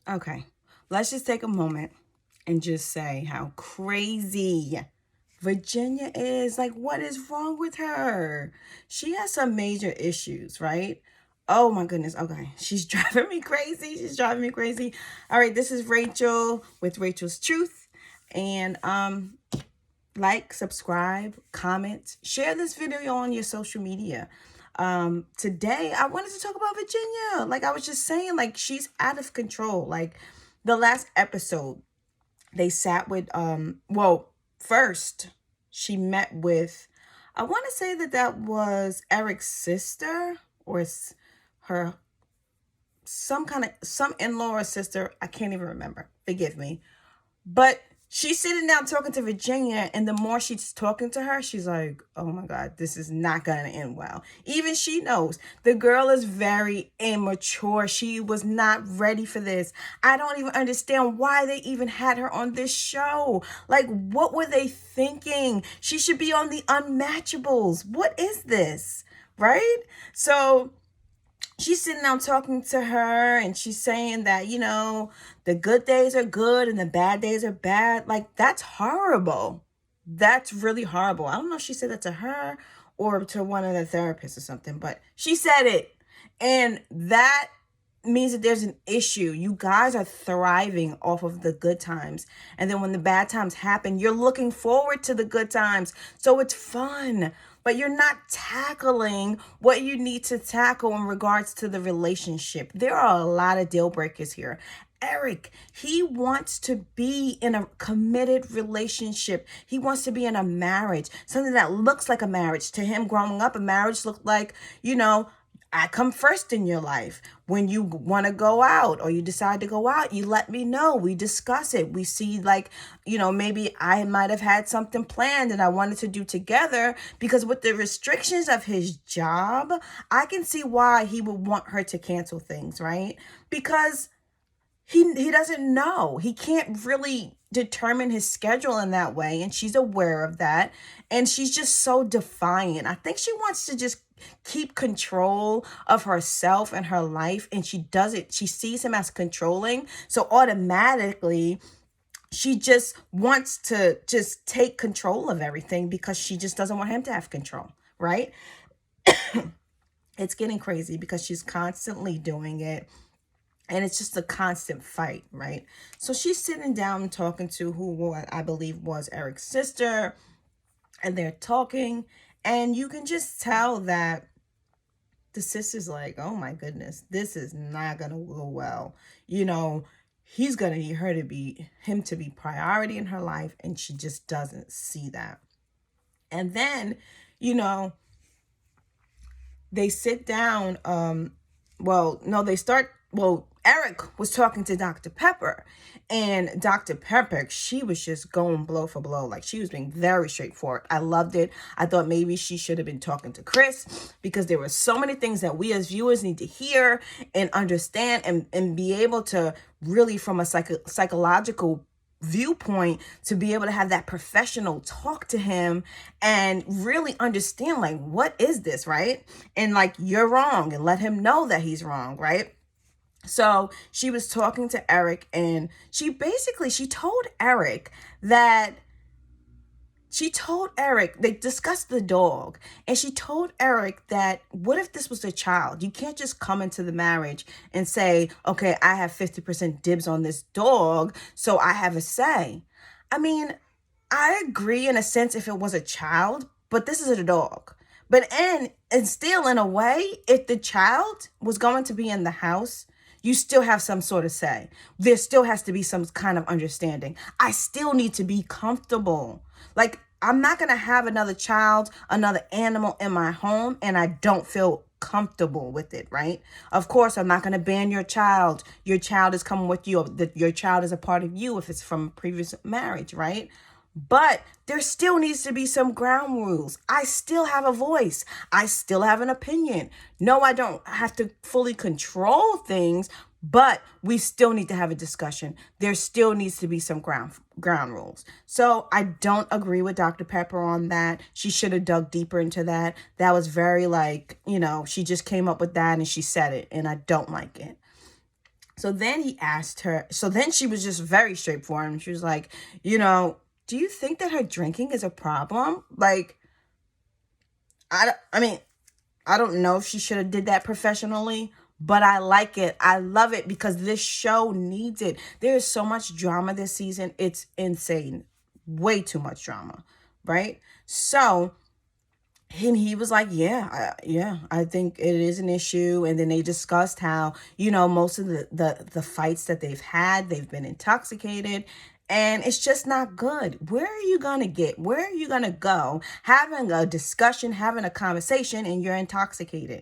Okay, let's just take a moment and just say how crazy Virginia is. Like, what is wrong with her? She has some major issues, right? Oh my goodness. Okay, she's driving me crazy. She's driving me crazy. All right, this is Rachel with Rachel's Truth. And like, subscribe, comment, share this video on your social media. Today I wanted to talk about Virginia. Like I was just saying, like she's out of control. Like the last episode, they sat with well, first she met with, I want to say that that was Eric's sister or her, some kind of some in-law or sister. I can't even remember. Forgive me. But she's sitting down talking to Virginia, and the more she's talking to her, she's like, oh my God, this is not going to end well. Even she knows the girl is very immature. She was not ready for this. I don't even understand why they even had her on this show. Like, what were they thinking? She should be on the Unmatchables. What is this? Right? So she's sitting down talking to her and she's saying that, the good days are good and the bad days are bad. Like, that's horrible. That's really horrible. I don't know if she said that to her or to one of the therapists or something, but she said it. And that means that there's an issue. You guys are thriving off of the good times. And then when the bad times happen, you're looking forward to the good times. So it's fun, but you're not tackling what you need to tackle in regards to the relationship. There are a lot of deal breakers here. Eric, he wants to be in a committed relationship. He wants to be in a marriage, something that looks like a marriage. To him, growing up, a marriage looked like, I come first in your life. When you want to go out or you decide to go out, you let me know. We discuss it. We see, like, maybe I might have had something planned that I wanted to do together, because with the restrictions of his job, I can see why he would want her to cancel things, right? Because he doesn't know. He can't really determine his schedule in that way, and she's aware of that, and she's just so defiant. I think she wants to just keep control of herself and her life, and she does it. She sees him as controlling, so automatically she just wants to just take control of everything because she just doesn't want him to have control, right? It's getting crazy because she's constantly doing it, and it's just a constant fight, right? So she's sitting down talking to who I believe was Eric's sister, and they're talking, and you can just tell that the sister's like, oh my goodness, this is not gonna go well. He's gonna need him to be priority in her life, and she just doesn't see that. And then, you know, they sit down. Well, no, they start. Well, Eric was talking to Dr. Pepper, and Dr. Pepper, she was just going blow for blow. Like, she was being very straightforward. I loved it. I thought maybe she should have been talking to Chris, because there were so many things that we as viewers need to hear and understand, and be able to really, from a psychological viewpoint, to be able to have that professional talk to him and really understand, like, what is this, right? And like, you're wrong, and let him know that he's wrong, right? So she was talking to Eric, and she told Eric that they discussed the dog, and she told Eric that, what if this was a child? You can't just come into the marriage and say, okay, I have 50% dibs on this dog, so I have a say. I mean, I agree in a sense if it was a child, but this is a dog. But and still, in a way, if the child was going to be in the house, you still have some sort of say. There still has to be some kind of understanding. I still need to be comfortable. Like, I'm not going to have another child, another animal in my home, and I don't feel comfortable with it, right? Of course, I'm not going to ban your child. Your child is coming with you. Your child is a part of you if it's from a previous marriage, right? But there still needs to be some ground rules. I still have a voice. I still have an opinion. No, I don't have to fully control things, but we still need to have a discussion. There still needs to be some ground rules. So I don't agree with Dr. Pepper on that. She should have dug deeper into that. That was very, like, she just came up with that and she said it, and I don't like it. So then he asked her, so then she was just very straightforward. She was like, do you think that her drinking is a problem? Like, I mean, I don't know if she should have did that professionally, but I like it. I love it because this show needs it. There is so much drama this season. It's insane. Way too much drama, right? So, and he was like, yeah, I think it is an issue. And then they discussed how, most of the fights that they've had, they've been intoxicated. And it's just not good. Where are you going to get? Where are you going to go having a discussion, having a conversation, and you're intoxicated?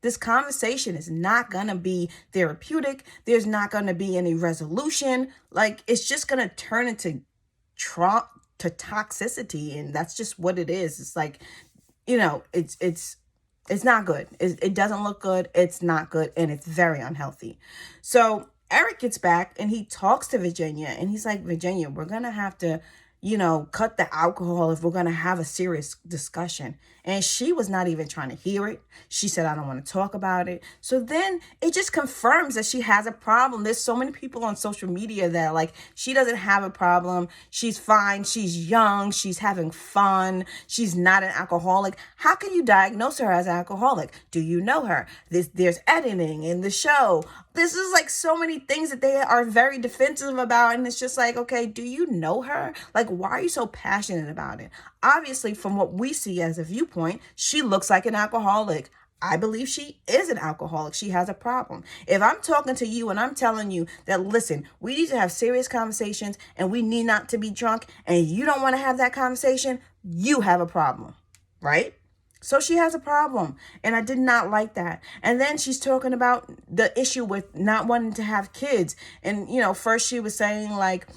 This conversation is not going to be therapeutic. There's not going to be any resolution. Like, it's just going to turn into toxicity. And that's just what it is. It's like, it's not good. It doesn't look good. It's not good. And it's very unhealthy. So Eric gets back and he talks to Virginia and he's like, Virginia, we're going to have to, cut the alcohol if we're going to have a serious discussion. And she was not even trying to hear it. She said, I don't want to talk about it. So then it just confirms that she has a problem. There's so many people on social media that are like, she doesn't have a problem. She's fine. She's young. She's having fun. She's not an alcoholic. How can you diagnose her as an alcoholic? Do you know her? There's editing in the show. This is like so many things that they are very defensive about. And it's just like, okay, do you know her? Like, why are you so passionate about it? Obviously, from what we see as a viewpoint, she looks like an alcoholic. I believe she is an alcoholic. She has a problem. If I'm talking to you and I'm telling you that, listen, we need to have serious conversations and we need not to be drunk, and you don't want to have that conversation, you have a problem, right? So she has a problem, and I did not like that. And then she's talking about the issue with not wanting to have kids. And, first she was saying like,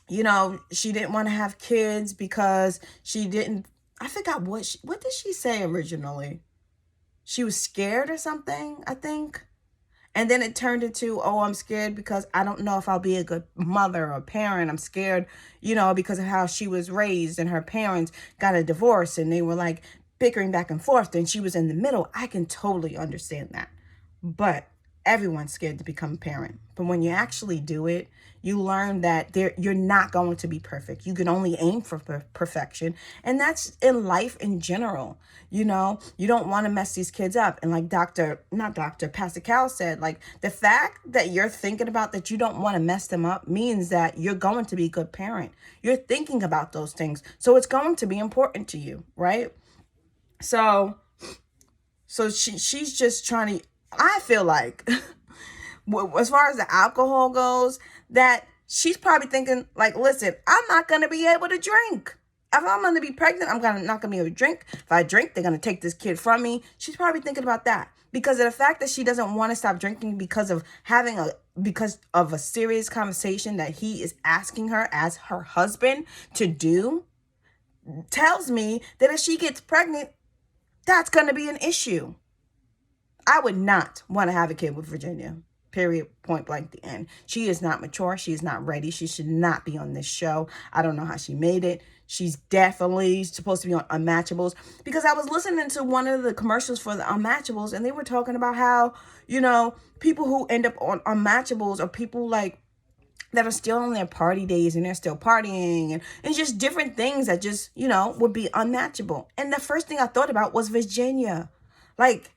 she didn't want to have kids because she didn't, I forgot what did she say originally? She was scared or something, I think. And then it turned into, oh, I'm scared because I don't know if I'll be a good mother or parent. I'm scared, because of how she was raised and her parents got a divorce and they were like bickering back and forth and she was in the middle. I can totally understand that. But everyone's scared to become a parent. But when you actually do it, you learn that you're not going to be perfect. You can only aim for perfection. And that's in life in general. You don't want to mess these kids up. And like Pastor Cal said, like the fact that you're thinking about that you don't want to mess them up means that you're going to be a good parent. You're thinking about those things. So it's going to be important to you, right? So she's just trying to, I feel like, as far as the alcohol goes, that she's probably thinking like, listen, I'm not going to be able to drink. If I'm going to be pregnant, not going to be able to drink. If I drink, they're going to take this kid from me. She's probably thinking about that because of the fact that she doesn't want to stop drinking because of a serious conversation that he is asking her as her husband to do, tells me that if she gets pregnant, that's going to be an issue. I would not want to have a kid with Virginia. Period. Point blank. The end. She is not mature. She is not ready. She should not be on this show. I don't know how she made it. She's definitely supposed to be on Unmatchables, because I was listening to one of the commercials for the Unmatchables and they were talking about how, people who end up on Unmatchables are people like that are still on their party days and they're still partying and just different things that just, would be unmatchable. And the first thing I thought about was Virginia. Like,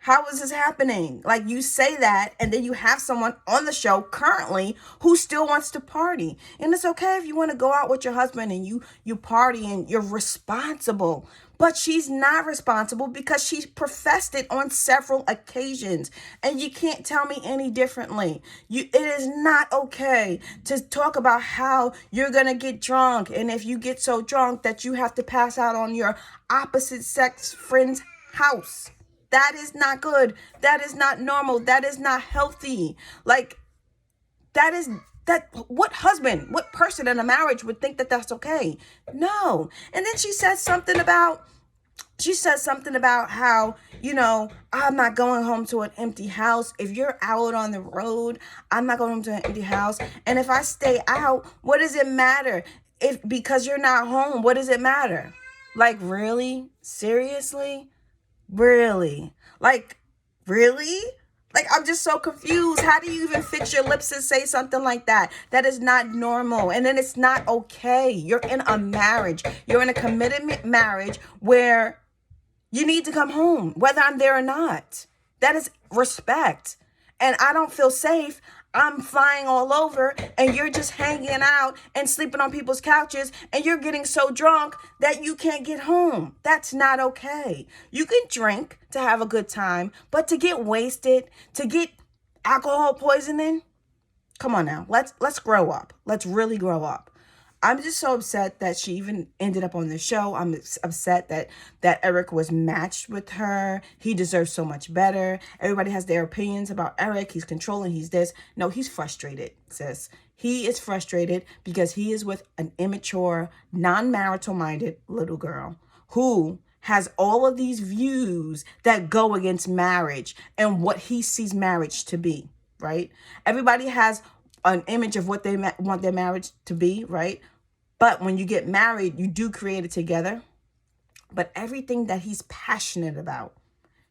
how is this happening? Like, you say that, and then you have someone on the show currently who still wants to party. And it's okay if you want to go out with your husband and you party and you're responsible. But she's not responsible because she's professed it on several occasions. And you can't tell me any differently. It is not okay to talk about how you're going to get drunk. And if you get so drunk that you have to pass out on your opposite sex friend's house. That is not good. That is not normal. That is not healthy. Like, what husband, what person in a marriage would think that that's okay? No. And then she says something about how, I'm not going home to an empty house. If you're out on the road, I'm not going home to an empty house. And if I stay out, what does it matter? Because you're not home, what does it matter? Like, really? Seriously? Really? Like, really? Like, I'm just so confused. How do you even fix your lips and say something like that? That is not normal. And then it's not okay. You're in a marriage. You're in a committed marriage where you need to come home, whether I'm there or not. That is respect. And I don't feel safe. I'm flying all over and you're just hanging out and sleeping on people's couches and you're getting so drunk that you can't get home. That's not okay. You can drink to have a good time, but to get wasted, to get alcohol poisoning, come on now. Let's grow up. Let's really grow up. I'm just so upset that she even ended up on the show. I'm upset that Eric was matched with her. He deserves so much better. Everybody has their opinions about Eric. He's controlling. He's this. No, he's frustrated, sis. He is frustrated because he is with an immature, non-marital minded little girl who has all of these views that go against marriage and what he sees marriage to be, right? Everybody has an image of what they want their marriage to be, right? But when you get married, you do create it together. But everything that he's passionate about,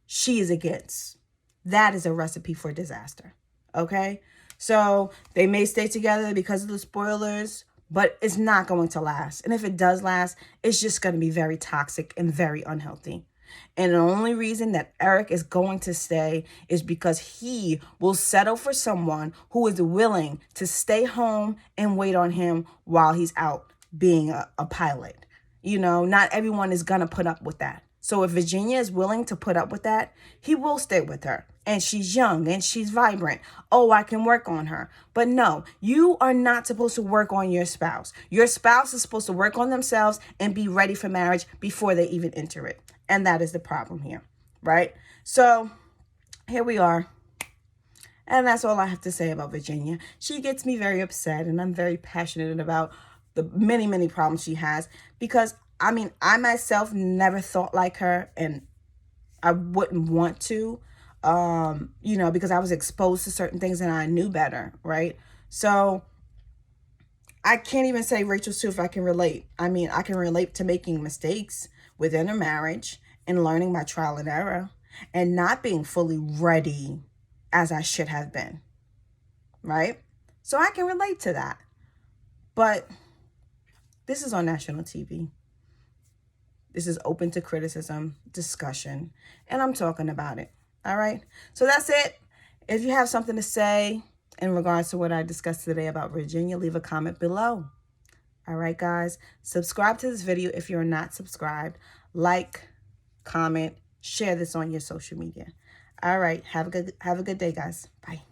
she is against. That is a recipe for disaster. Okay? So they may stay together because of the spoilers, but it's not going to last. And if it does last, it's just going to be very toxic and very unhealthy. And the only reason that Eric is going to stay is because he will settle for someone who is willing to stay home and wait on him while he's out being a pilot. You know, not everyone is going to put up with that. So if Virginia is willing to put up with that, he will stay with her. And she's young and she's vibrant. Oh, I can work on her. But no, you are not supposed to work on your spouse. Your spouse is supposed to work on themselves and be ready for marriage before they even enter it. And that is the problem here, right? So here we are. And that's all I have to say about Virginia. She gets me very upset, and I'm very passionate about the many, many problems she has because, I mean, I myself never thought like her, and I wouldn't want to, you know, because I was exposed to certain things and I knew better, right? So I can't even say Rachel Sue if I can relate. I mean, I can relate to making mistakes within a marriage and learning by trial and error and not being fully ready as I should have been, right? So I can relate to that. But this is on national TV. This is open to criticism, discussion, and I'm talking about it. All right? So that's it. If you have something to say in regards to what I discussed today about Virginia, leave a comment below. All right, guys? Subscribe to this video if you're not subscribed. Like, comment, share this on your social media. All right. Have a good day, guys. Bye.